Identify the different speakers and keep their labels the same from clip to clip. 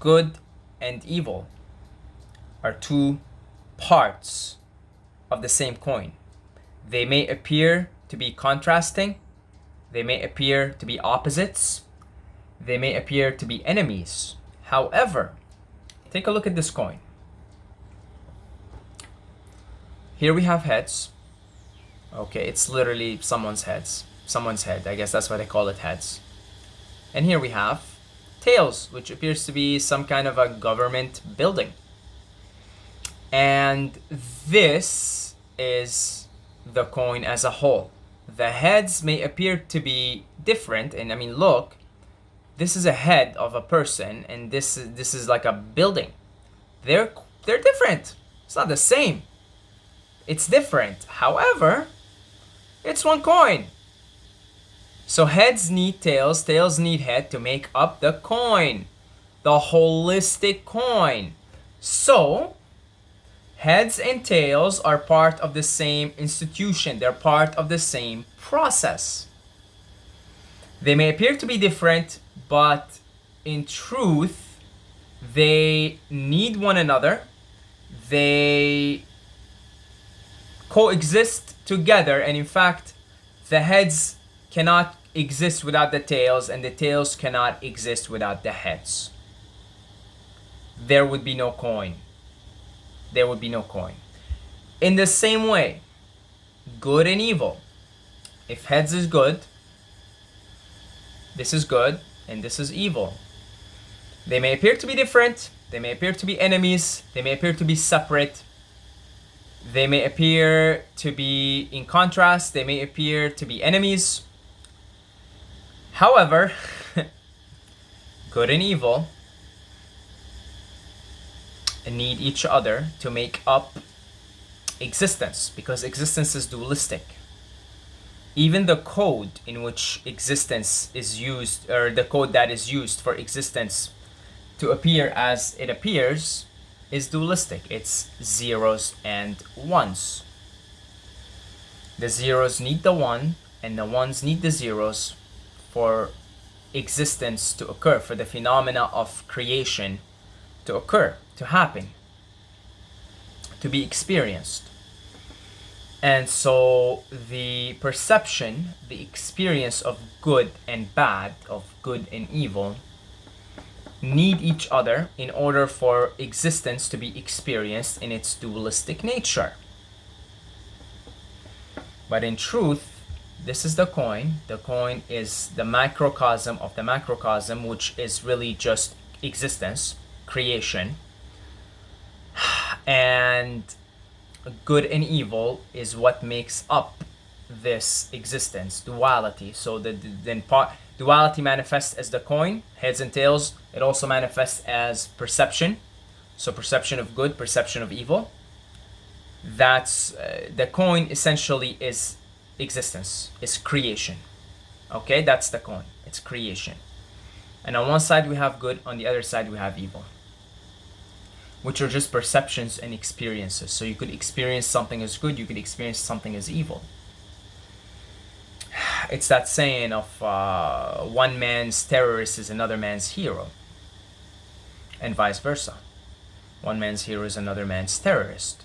Speaker 1: Good and evil are two parts of the same coin. They may appear to be contrasting, they may appear to be opposites, they may appear to be enemies. However, take a look at this coin. Here we have heads. Okay, it's literally someone's head. I guess that's why they call it heads. And here we have tails, which appears to be some kind of a government building. And this is the coin as a whole. The heads may appear to be different, and I mean, look, this is a head of a person, and this is like a building. They're different. It's not the same. It's different. However, it's one coin. So heads need tails, tails need head to make up the coin, the holistic coin. So heads and tails are part of the same institution. They're part of the same process. They may appear to be different, but in truth, they need one another. They coexist together, and in fact, the heads cannot exist without the tails, and the tails cannot exist without the heads. There would be no coin. There would be no coin. In the same way, good and evil. If heads is good, this is good, and this is evil. They may appear to be different, they may appear to be enemies, they may appear to be separate, they may appear to be in contrast, they may appear to be enemies. However, good and evil need each other to make up existence, because existence is dualistic. Even the code in which existence is used, or the code that is used for existence to appear as it appears, is dualistic. It's zeros and ones. The zeros need the one, and the ones need the zeros for existence to occur, for the phenomena of creation to occur, to happen, to be experienced. And so the perception, the experience of good and bad, of good and evil, need each other in order for existence to be experienced in its dualistic nature. But in truth, this is the coin. The coin is the microcosm of the macrocosm, which is really just existence, creation. And good and evil is what makes up this existence, duality. So duality manifests as the coin, heads and tails. It also manifests as perception. So perception of good, perception of evil. That's the coin essentially is existence, is creation. Okay, that's the coin. It's creation. And on one side we have good, on the other side we have evil, which are just perceptions and experiences. So you could experience something as good, you could experience something as evil. It's that saying of one man's terrorist is another man's hero, and vice versa. One man's hero is another man's terrorist.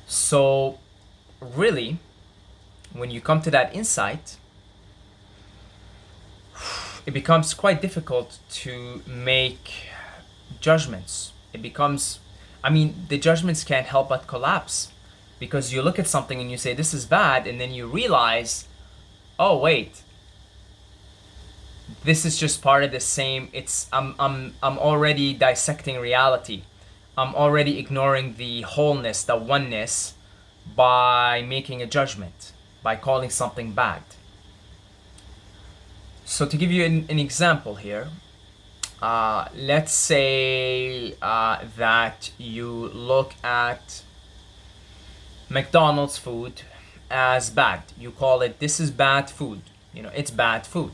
Speaker 1: So really, when you come to that insight, it becomes quite difficult to make judgments. It becomes, the judgments can't help but collapse, because you look at something and you say this is bad, and then you realize, oh wait, this is just part of the same. I'm already dissecting reality. I'm already ignoring the wholeness, the oneness, by making a judgment, by calling something bad. So to give you an example here, let's say that you look at McDonald's food as bad. You call it, this is bad food. It's bad food.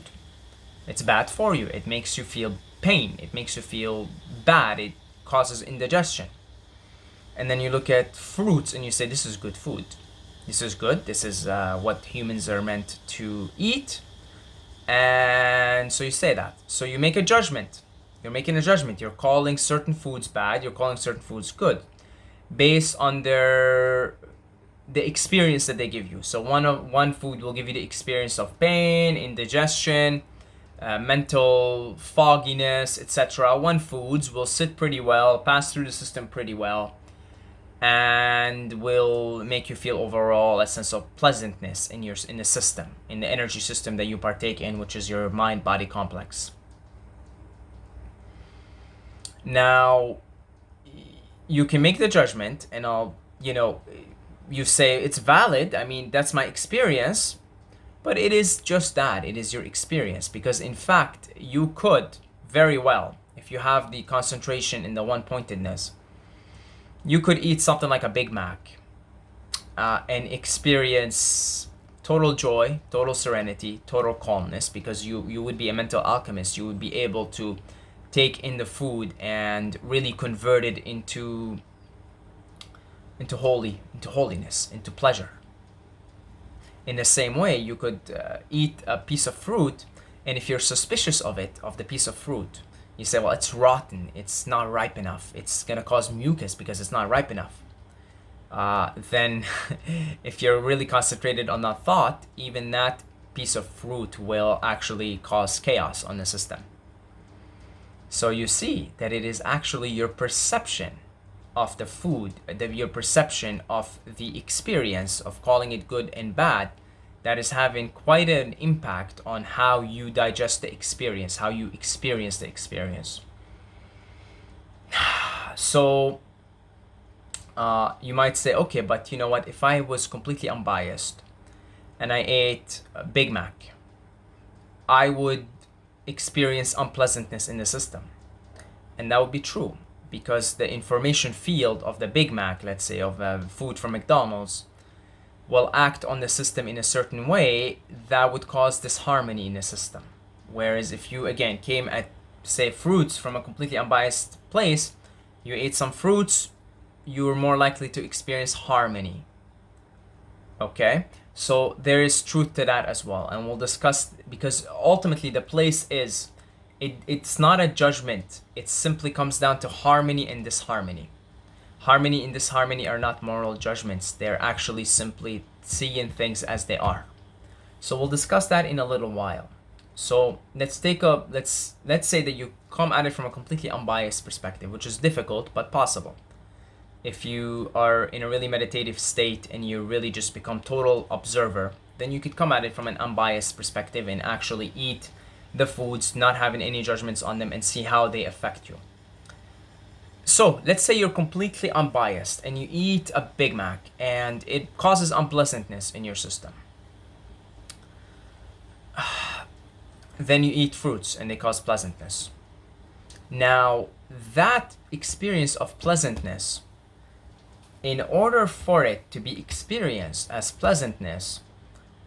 Speaker 1: It's bad for you. It makes you feel pain. It makes you feel bad. It causes indigestion. And then you look at fruits and you say, this is good food. This is good. This is what humans are meant to eat. And so you say that. So you make a judgment. You're making a judgment. You're calling certain foods bad. You're calling certain foods good, based on the experience that they give you. So one food will give you the experience of pain, indigestion, mental fogginess, etc. One foods will sit pretty well, pass through the system pretty well, and will make you feel overall a sense of pleasantness in the system, in the energy system that you partake in, which is your mind body complex. Now, you can make the judgment, and you say it's valid. I mean, that's my experience, but it is just that. It is your experience, because in fact, you could very well, if you have the concentration in the one-pointedness, you could eat something like a Big Mac and experience total joy, total serenity, total calmness, because you would be a mental alchemist. You would be able to take in the food and really convert it into holiness, into pleasure. In the same way, you could eat a piece of fruit, and if you're suspicious of the piece of fruit, you say, well, it's rotten, it's not ripe enough, it's gonna cause mucus because it's not ripe enough. Then if you're really concentrated on that thought, even that piece of fruit will actually cause chaos on the system. So you see that it is actually your perception of the food, your perception of the experience of calling it good and bad, that is having quite an impact on how you digest the experience, how you experience the experience. So you might say, okay, but you know what? If I was completely unbiased and I ate a Big Mac, I would experience unpleasantness in the system. And that would be true, because the information field of the Big Mac, let's say, of food from McDonald's, will act on the system in a certain way that would cause disharmony in the system. Whereas if you, again, came at, say, fruits from a completely unbiased place, you ate some fruits, you were more likely to experience harmony. Okay? So there is truth to that as well. And we'll discuss, because ultimately the place is, it's not a judgment. It simply comes down to harmony and disharmony. Harmony and disharmony are not moral judgments. They're actually simply seeing things as they are. So we'll discuss that in a little while. So let's say that you come at it from a completely unbiased perspective, which is difficult but possible. If you are in a really meditative state and you really just become total observer, then you could come at it from an unbiased perspective and actually eat the foods, not having any judgments on them, and see how they affect you. So let's say you're completely unbiased and you eat a Big Mac and it causes unpleasantness in your system. Then you eat fruits and they cause pleasantness. Now, that experience of pleasantness, in order for it to be experienced as pleasantness,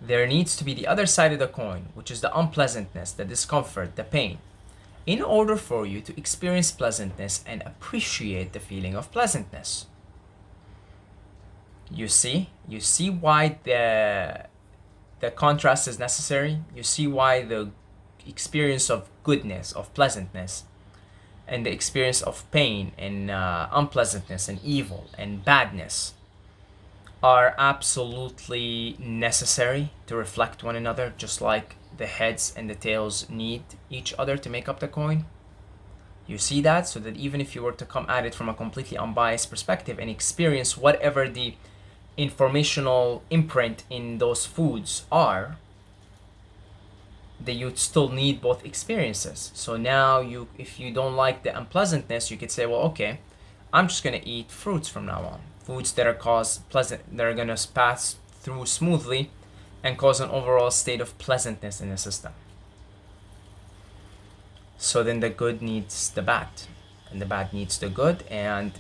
Speaker 1: there needs to be the other side of the coin, which is the unpleasantness, the discomfort, the pain. In order for you to experience pleasantness and appreciate the feeling of pleasantness. You see why the contrast is necessary. You see why the experience of goodness, of pleasantness, and the experience of pain and unpleasantness and evil and badness are absolutely necessary to reflect one another, just like the heads and the tails need each other to make up the coin. You see that? So that even if you were to come at it from a completely unbiased perspective and experience whatever the informational imprint in those foods are, that you'd still need both experiences. So now if you don't like the unpleasantness, you could say, well, okay, I'm just gonna eat fruits from now on. Foods that are that are gonna pass through smoothly and cause an overall state of pleasantness in the system. So then the good needs the bad, and the bad needs the good, and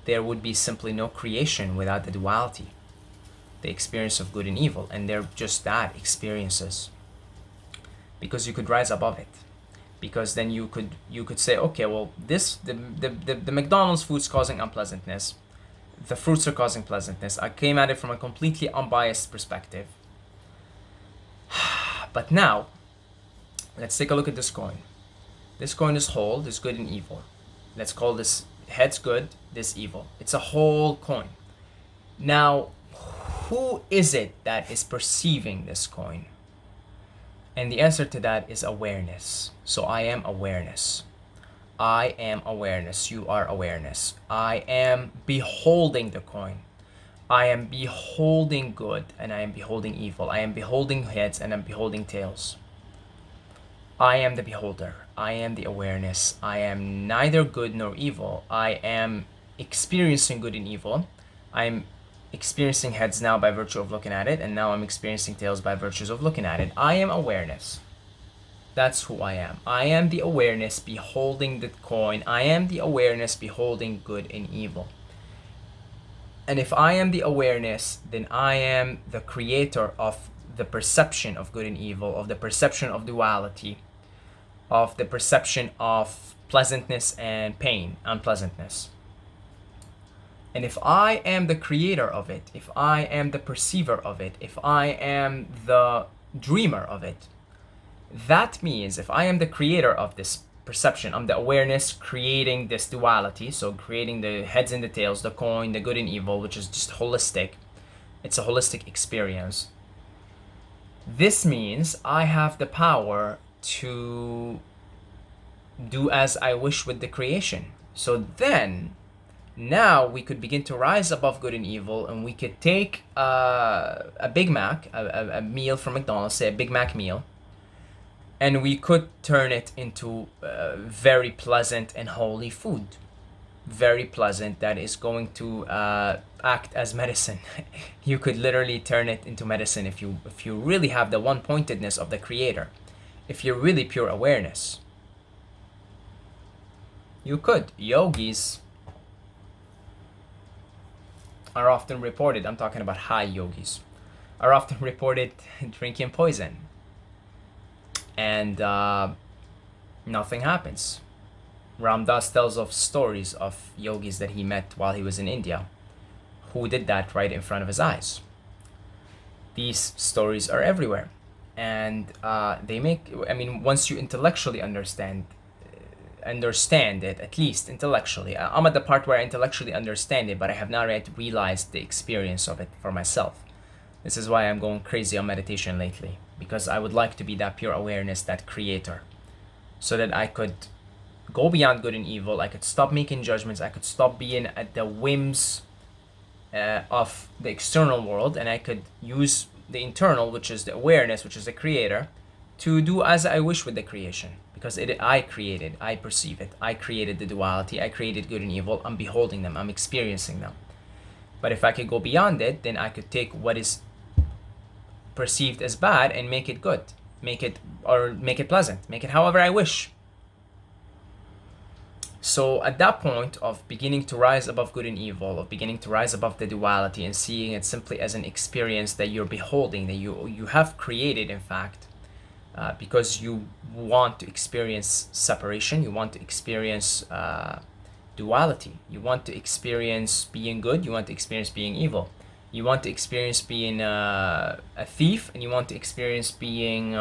Speaker 1: there would be simply no creation without the duality, the experience of good and evil, and they're just that, experiences. Because you could rise above it, because then you could say, okay, well, the McDonald's food's causing unpleasantness. the fruits are causing pleasantness. I came at it from a completely unbiased perspective. But now, let's take a look at this coin. This coin is whole, this good and evil. Let's call this heads good, this evil. It's a whole coin. Now, who is it that is perceiving this coin? And the answer to that is awareness. So I am awareness. I am awareness. You are awareness. I am beholding the coin. I am beholding good and I am beholding evil. I am beholding heads and I'm beholding tails. I am the beholder. I am the awareness. I am neither good nor evil. I am experiencing good and evil. I'm experiencing heads now by virtue of looking at it, and now I'm experiencing tails by virtues of looking at it. I am awareness. That's who I am. I am the awareness beholding the coin. I am the awareness beholding good and evil. And if I am the awareness, then I am the creator of the perception of good and evil, of the perception of duality, of the perception of pleasantness and pain, unpleasantness. And if I am the creator of it, if I am the perceiver of it, if I am the dreamer of it, that means if I am the creator of this perception, I'm the awareness creating this duality, so creating the heads and the tails, the coin, the good and evil, which is just holistic. It's a holistic experience. This means I have the power to do as I wish with the creation. So then, now we could begin to rise above good and evil, and we could take a Big Mac, a meal from McDonald's, say a Big Mac meal, and we could turn it into very pleasant and holy food. Very pleasant, that is going to act as medicine. You could literally turn it into medicine if you really have the one-pointedness of the creator. If you're really pure awareness. You could. Yogis are often reported, I'm talking about high yogis, are often reported drinking poison. And nothing happens. Ram Dass tells of stories of yogis that he met while he was in India who did that right in front of his eyes. These stories are everywhere. And they make, I mean, once you intellectually understand it, at least intellectually. I'm at the part where I intellectually understand it, but I have not yet realized the experience of it for myself. This is why I'm going crazy on meditation lately, because I would like to be that pure awareness, that creator, so that I could go beyond good and evil. I could stop making judgments. I could stop being at the whims of the external world, and I could use the internal, which is the awareness, which is the creator, to do as I wish with the creation. Because I created, I perceive it. I created the duality. I created good and evil. I'm beholding them. I'm experiencing them. But if I could go beyond it, then I could take what is perceived as bad and make it good. Make it pleasant. Make it however I wish. So at that point of beginning to rise above good and evil, of beginning to rise above the duality and seeing it simply as an experience that you're beholding, that you have created, in fact, because you want to experience separation, you want to experience duality, you want to experience being good, you want to experience being evil, you want to experience being a thief, and you want to experience being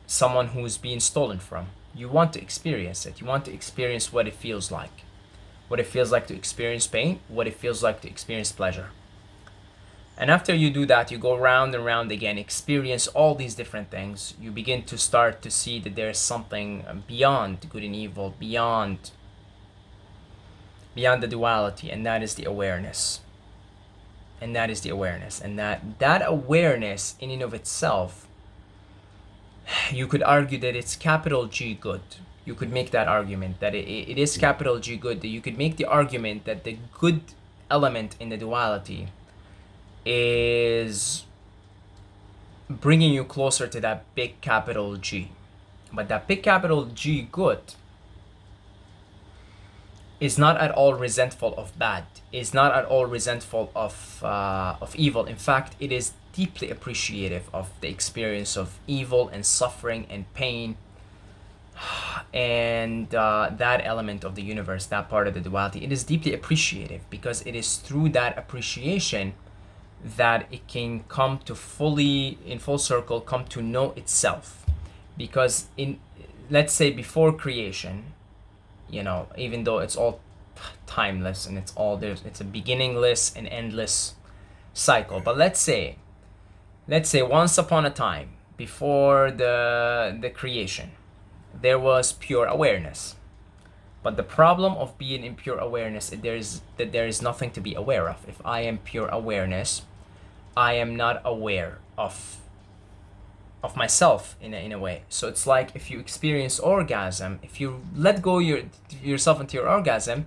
Speaker 1: someone who's being stolen from. You want to experience it. You want to experience what it feels like. What it feels like to experience pain, what it feels like to experience pleasure. And after you do that, you go round and round again, experience all these different things. You begin to start to see that there's something beyond good and evil, beyond the duality, and that is the awareness. And that is the awareness. And that awareness in and of itself, you could argue that it's capital G good. You could make that argument that it is capital G good. That you could make the argument that the good element in the duality is bringing you closer to that big capital G. But that big capital G good is not at all resentful of bad, is not at all resentful of evil. In fact, it is deeply appreciative of the experience of evil and suffering and pain. and that element of the universe, that part of the duality, it is deeply appreciative, because it is through that appreciation that it can come to in full circle, come to know itself. Because let's say before creation, even though it's all timeless and it's a beginningless and endless cycle, but let's say once upon a time, before the creation, there was pure awareness. But the problem of being in pure awareness is that there is nothing to be aware of. If I am pure awareness, I am not aware of myself in a way. So it's like if you experience orgasm, if you let go yourself into your orgasm,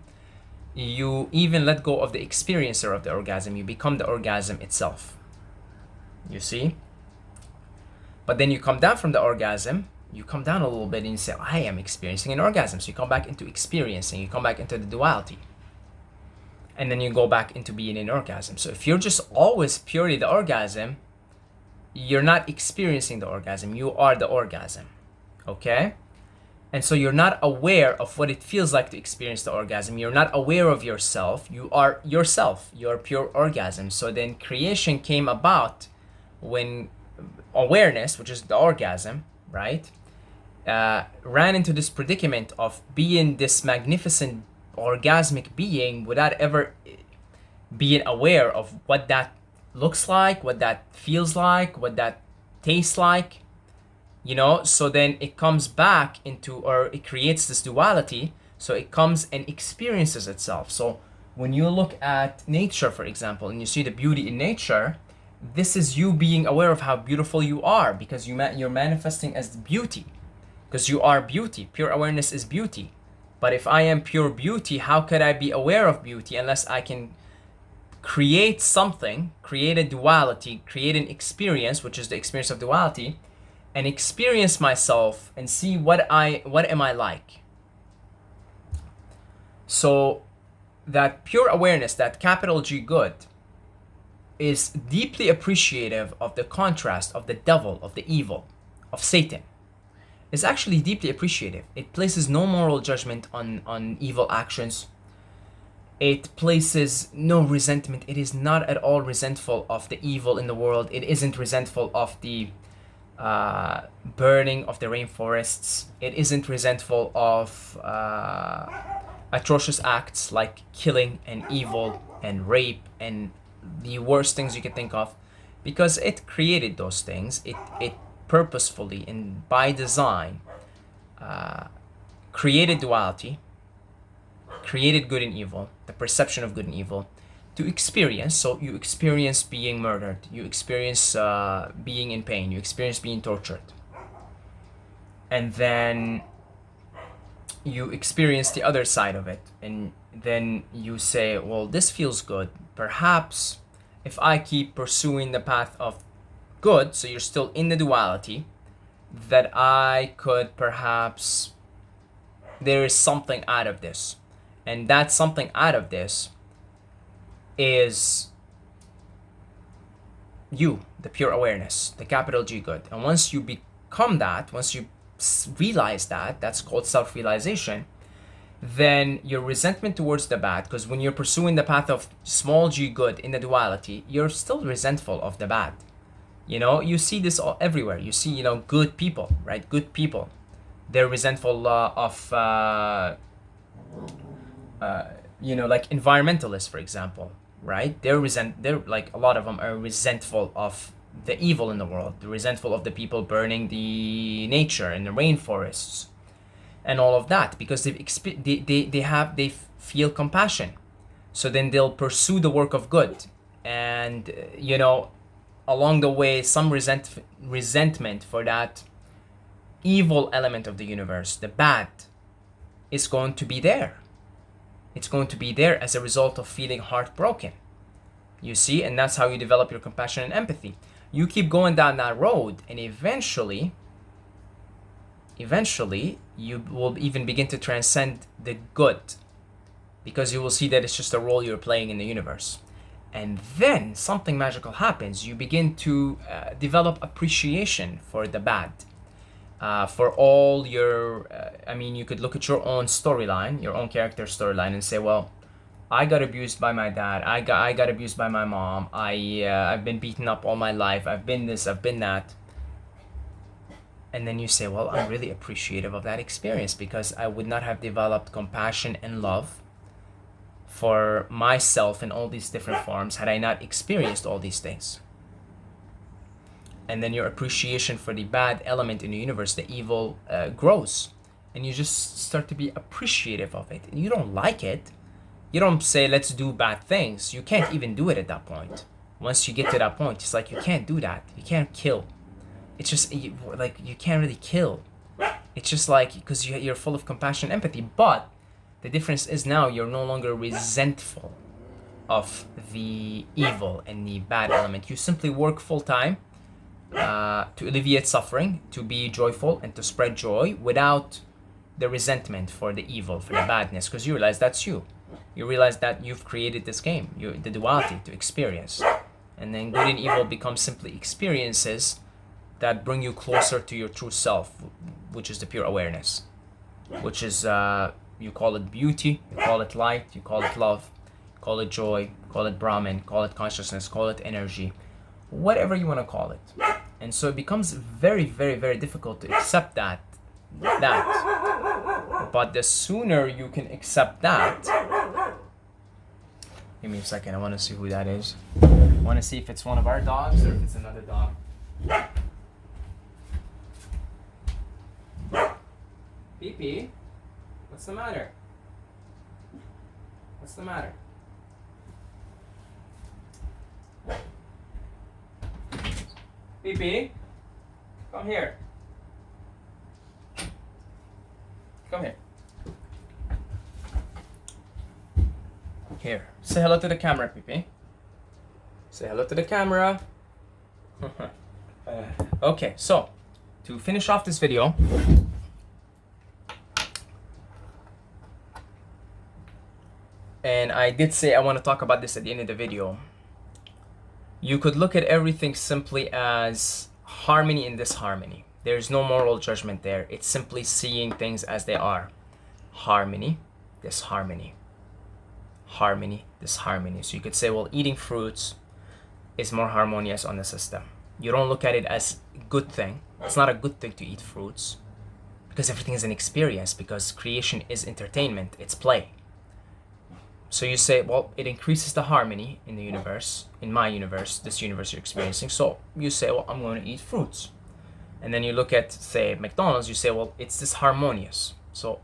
Speaker 1: you even let go of the experiencer of the orgasm. You become the orgasm itself. You see? But then you come down from the orgasm, you come down a little bit and you say, I am experiencing an orgasm. So you come back into experiencing, you come back into the duality. And then you go back into being in orgasm. So if you're just always purely the orgasm, you're not experiencing the orgasm. You are the orgasm. Okay? And so you're not aware of what it feels like to experience the orgasm. You're not aware of yourself. You are yourself. You're pure orgasm. So then creation came about when awareness, which is the orgasm, right, ran into this predicament of being this magnificent orgasmic being without ever being aware of what that looks like, what that feels like, what that tastes like, so then it comes back into, or it creates this duality. So it comes and experiences itself. So when you look at nature, for example, and you see the beauty in nature, this is you being aware of how beautiful you are, because you're manifesting as beauty, because you are beauty. Pure awareness is beauty. But if I am pure beauty, how could I be aware of beauty unless I can create something, create a duality, create an experience, which is the experience of duality, and experience myself and see what am I like. So that pure awareness, that capital G good, is deeply appreciative of the contrast of the devil, of the evil, of Satan. Is actually deeply appreciative. It places no moral judgment on evil actions. It places no resentment. It is not at all resentful of the evil in the world. It isn't resentful of the burning of the rainforests. It isn't resentful of atrocious acts like killing and evil and rape and the worst things you can think of, because it created those things. It purposefully and by design created duality, created good and evil, the perception of good and evil, to experience. So you experience being murdered, you experience being in pain, you experience being tortured, and then you experience the other side of it, and then you say, well, this feels good. Perhaps if I keep pursuing the path of good, so you're still in the duality, that I could perhaps, there is something out of this. And that something out of this is you, the pure awareness, the capital G good. And once you become that, once you realize that, that's called self-realization, then your resentment towards the bad, because when you're pursuing the path of small g good in the duality, you're still resentful of the bad. You see this all everywhere. You see, good people, right? Good people, they're resentful of, like environmentalists, for example, right? They're like, a lot of them are resentful of the evil in the world. They're resentful of the people burning the nature and the rainforests and all of that, because they feel compassion. So then they'll pursue the work of good, and along the way, some resentment for that evil element of the universe, the bad, is going to be there. It's going to be there as a result of feeling heartbroken. You see, and that's how you develop your compassion and empathy. You keep going down that road, and eventually you will even begin to transcend the good, because you will see that it's just a role you're playing in the universe. And then something magical happens. You begin to develop appreciation for the bad. for all your, I mean, you could look at your own storyline, your own character storyline, and say, well, I got abused by my dad. I got abused by my mom. I've been beaten up all my life. I've been this. I've been that. And then you say, well, I'm really appreciative of that experience because I would not have developed compassion and love for myself in all these different forms had I not experienced all these things. And then your appreciation for the bad element in the universe, the evil, grows. And you just start to be appreciative of it. And you don't like it. You don't say, let's do bad things. You can't even do it at that point. Once you get to that point, it's like you can't do that. You can't kill. It's just like you can't really kill. It's just like because you're full of compassion and empathy. But the difference is now you're no longer resentful of the evil and the bad element. You simply work full time to alleviate suffering, to be joyful, and to spread joy without the resentment for the evil, for the badness, because you realize that's you. You realize that you've created this game, the duality to experience. And then good and evil become simply experiences that bring you closer to your true self, which is the pure awareness, which is, you call it beauty, you call it light, you call it love, call it joy, call it Brahman, call it consciousness, call it energy, whatever you want to call it. And so it becomes very, very, very difficult to accept that. But the sooner you can accept that, give me a second, I want to see who that is. I want to see if it's one of our dogs or if it's another dog. Pee-pee, what's the matter? What's the matter? Pee-pee, come here. Come here. Here, say hello to the camera, Pee-pee. Say hello to the camera. Okay, so to finish off this video, and I did say I want to talk about this at the end of the video. You could look at everything simply as harmony in disharmony. There's no moral judgment there. It's simply seeing things as they are. Harmony, disharmony. Harmony, disharmony. So you could say, well, eating fruits is more harmonious on the system. You don't look at it as a good thing. It's not a good thing to eat fruits because everything is an experience, because creation is entertainment, it's play. So you say, well, it increases the harmony in the universe, in my universe, this universe you're experiencing. So you say, well, I'm going to eat fruits. And then you look at, say, McDonald's, you say, well, it's disharmonious. So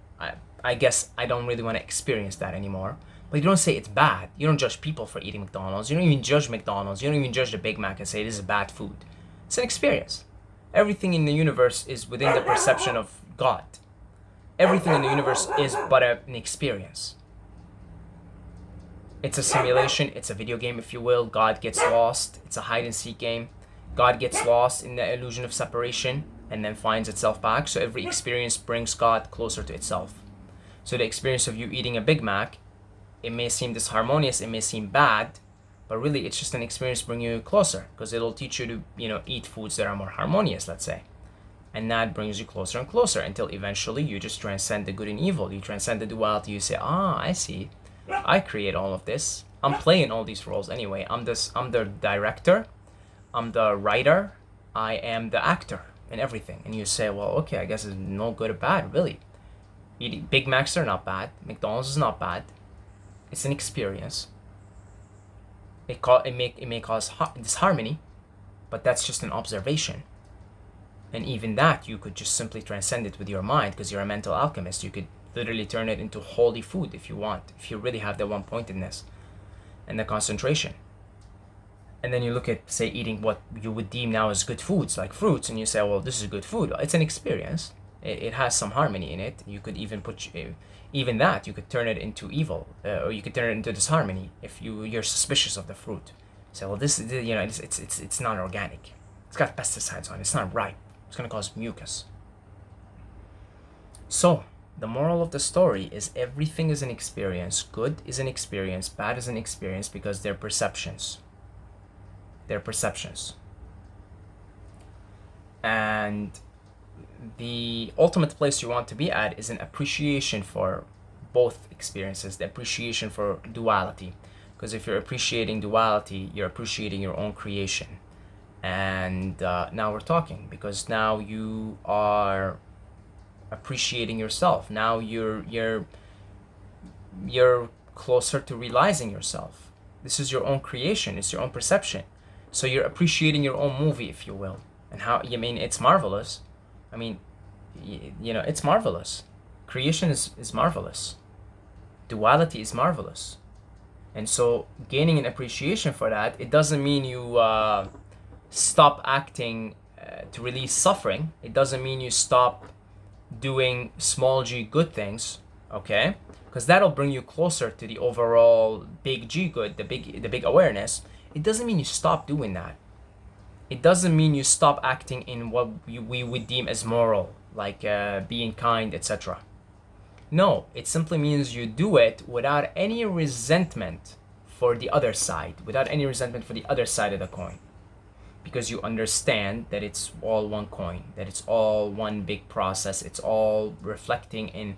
Speaker 1: I guess I don't really want to experience that anymore. But you don't say it's bad. You don't judge people for eating McDonald's. You don't even judge McDonald's. You don't even judge the Big Mac and say this is bad food. It's an experience. Everything in the universe is within the perception of God. Everything in the universe is but an experience. It's a simulation. It's a video game, if you will. God gets lost. It's a hide and seek game. God gets lost in the illusion of separation and then finds itself back. So every experience brings God closer to itself. So the experience of you eating a Big Mac, it may seem disharmonious, it may seem bad, but really it's just an experience bringing you closer, because it'll teach you to, eat foods that are more harmonious, let's say. And that brings you closer and closer until eventually you just transcend the good and evil. You transcend the duality. You say, I see. I create all of this. I'm playing all these roles anyway. I'm the director. I'm the writer. I am the actor in everything. And you say, well, okay, I guess it's no good or bad, really. Eating Big Macs are not bad. McDonald's is not bad. It's an experience. It may cause disharmony, but that's just an observation. And even that, you could just simply transcend it with your mind, because you're a mental alchemist. You could literally turn it into holy food if you want, if you really have the one-pointedness and the concentration. And then you look at, say, eating what you would deem now as good foods, like fruits, and you say, well, this is good food. It's an experience. It has some harmony in it. You could even even that, you could turn it into evil, or you could turn it into disharmony if you're suspicious of the fruit. Say, well, this, it's not organic. It's got pesticides on it. It's not ripe. It's gonna cause mucus. So the moral of the story is everything is an experience. Good is an experience. Bad is an experience, because they're perceptions. They're perceptions. And the ultimate place you want to be at is an appreciation for both experiences, the appreciation for duality. Because if you're appreciating duality, you're appreciating your own creation. And now we're talking, because now you are appreciating yourself. Now you're closer to realizing yourself. This is your own creation. It's your own perception. So you're appreciating your own movie, if you will. And how, I mean, it's marvelous. I mean, it's marvelous. Creation is marvelous. Duality is marvelous. And so gaining an appreciation for that, it doesn't mean you stop acting to release suffering. It doesn't mean you stop doing small g good things, okay? Because that'll bring you closer to the overall big G good, the big awareness. It doesn't mean you stop doing that. It doesn't mean you stop acting in what we would deem as moral, like being kind, etc. No, it simply means you do it without any resentment for the other side, without any resentment for the other side of the coin. Because you understand that it's all one coin, that it's all one big process, it's all reflecting and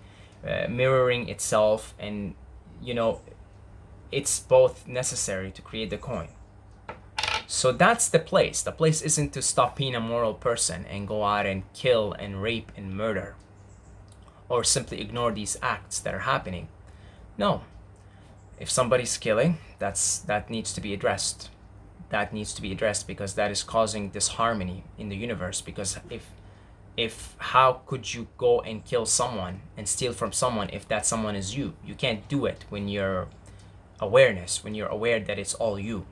Speaker 1: mirroring itself, and it's both necessary to create the coin. So that's the place. The place isn't to stop being a moral person and go out and kill and rape and murder, or simply ignore these acts that are happening. No. If somebody's killing, that needs to be addressed. That needs to be addressed, because that is causing disharmony in the universe. Because if how could you go and kill someone and steal from someone if that someone is you? You can't do it when you're when you're aware that it's all you.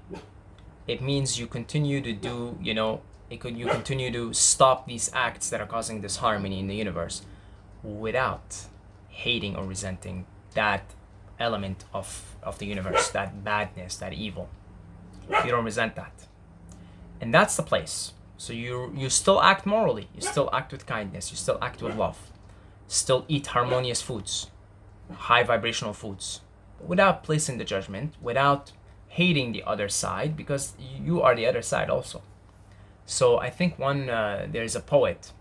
Speaker 1: It means you continue to do, you continue to stop these acts that are causing disharmony in the universe without hating or resenting that element of the universe, that badness, that evil. You don't resent that. And that's the place. So you still act morally, you still act with kindness, you still act with love, still eat harmonious foods, high vibrational foods, without placing the judgment, without hating the other side, because you are the other side also. So I think there's a poet,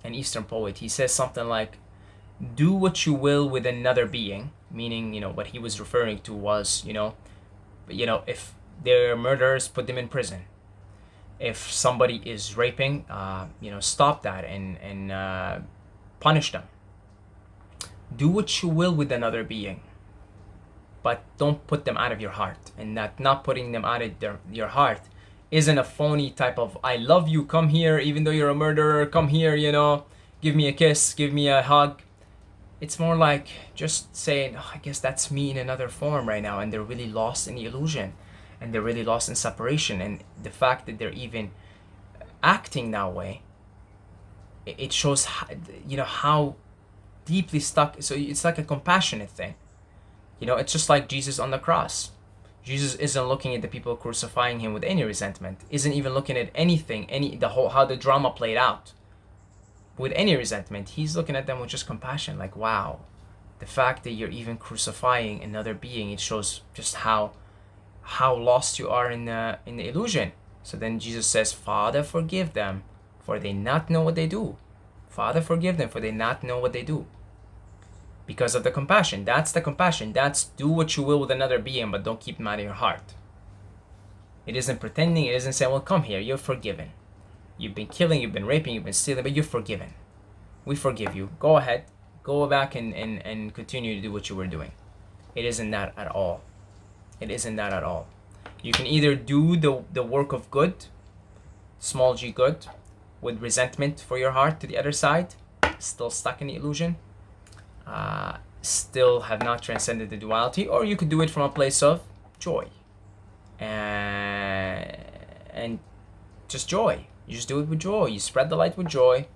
Speaker 1: an Eastern poet, he says something like, do what you will with another being, meaning, what he was referring to was, if they're murderers, put them in prison. If somebody is raping, stop that and punish them. Do what you will with another being, but don't put them out of your heart. And that not putting them out of your heart isn't a phony type of, I love you, come here, even though you're a murderer, come here, give me a kiss, give me a hug. It's more like just saying, I guess that's me in another form right now, and they're really lost in the illusion, and they're really lost in separation. And the fact that they're even acting that way, it shows how deeply stuck. So it's like a compassionate thing. It's just like Jesus on the cross. Jesus isn't looking at the people crucifying him with any resentment, isn't even looking at anything, how the drama played out with any resentment. He's looking at them with just compassion, like, wow, the fact that you're even crucifying another being, it shows just how lost you are in the illusion. So then Jesus says, Father, forgive them, for they not know what they do. Father, forgive them, for they not know what they do. Because of the compassion. That's the compassion. That's do what you will with another being, but don't keep them out of your heart. It isn't pretending. It isn't saying, well, come here, you're forgiven. You've been killing, you've been raping, you've been stealing, but you're forgiven. We forgive you. Go ahead. Go back and continue to do what you were doing. It isn't that at all. It isn't that at all. You can either do the work of good, small g good, with resentment for your heart to the other side, still stuck in the illusion, still have not transcended the duality, or you could do it from a place of joy. And just joy. You just do it with joy. You spread the light with joy,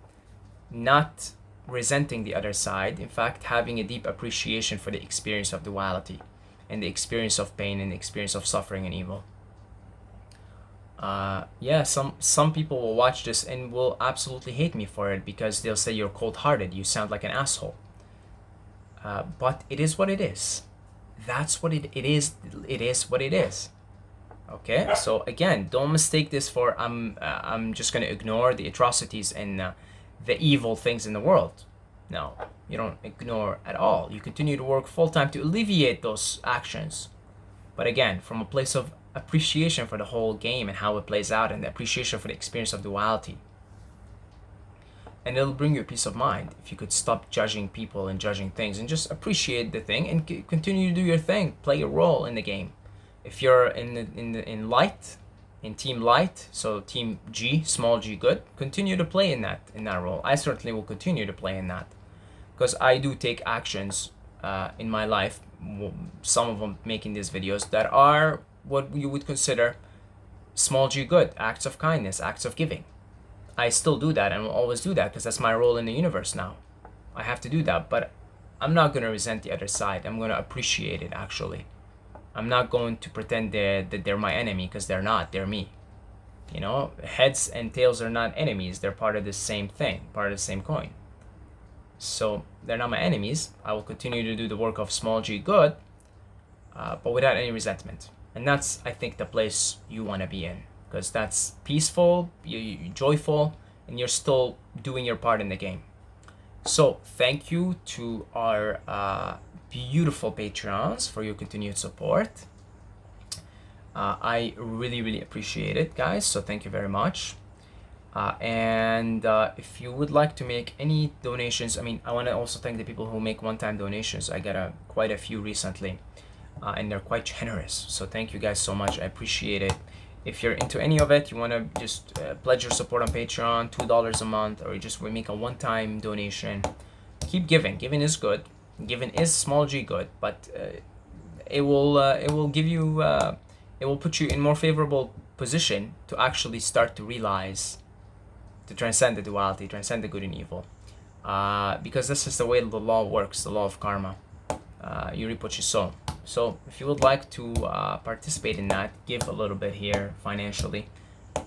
Speaker 1: not resenting the other side. In fact, having a deep appreciation for the experience of duality and the experience of pain and the experience of suffering and evil. Some people will watch this and will absolutely hate me for it, because they'll say you're cold-hearted, you sound like an asshole. But it is what it is. That's what it is. It is what it is. Okay, so again, don't mistake this for I'm just gonna ignore the atrocities and the evil things in the world. No, you don't ignore at all. You continue to work full-time to alleviate those actions. But again, from a place of appreciation for the whole game and how it plays out, and the appreciation for the experience of duality. And it'll bring you a peace of mind if you could stop judging people and judging things and just appreciate the thing and continue to do your thing, play your role in the game. If you're in light, in team light, so team G, small g good, continue to play in that role. I certainly will continue to play in that, because I do take actions in my life, some of them making these videos, that are what you would consider small g good, acts of kindness, acts of giving. I still do that and will always do that because that's my role in the universe now. I have to do that, but I'm not going to resent the other side. I'm going to appreciate it, actually. I'm not going to pretend that they're my enemy, because they're not. They're me. You know, heads and tails are not enemies. They're part of the same thing, part of the same coin. So they're not my enemies. I will continue to do the work of small g good, but without any resentment. And that's, I think, the place you want to be in, because that's peaceful, you're joyful, and you're still doing your part in the game. So thank you to our beautiful Patreons for your continued support. I really, really appreciate it, guys. So thank you very much. And if you would like to make any donations, I mean, I want to also thank the people who make one-time donations. I got quite a few recently, and they're quite generous. So thank you guys so much. I appreciate it. If you're into any of it, you want to just pledge your support on Patreon, $2 a month, or you just make a one-time donation. Keep giving. Giving is good. Giving is small g good, but it will give you it will put you in more favorable position to actually start to realize, to transcend the duality, transcend the good and evil, because this is the way the law works, the law of karma. You reap what you sow. So if you would like to participate in that, give a little bit here financially.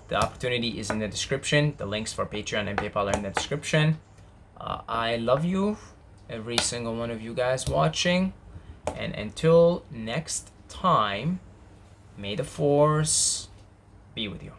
Speaker 1: The opportunity is in the description. The links for Patreon and PayPal are in the description. I love you, every single one of you guys watching. And until next time, may the force be with you.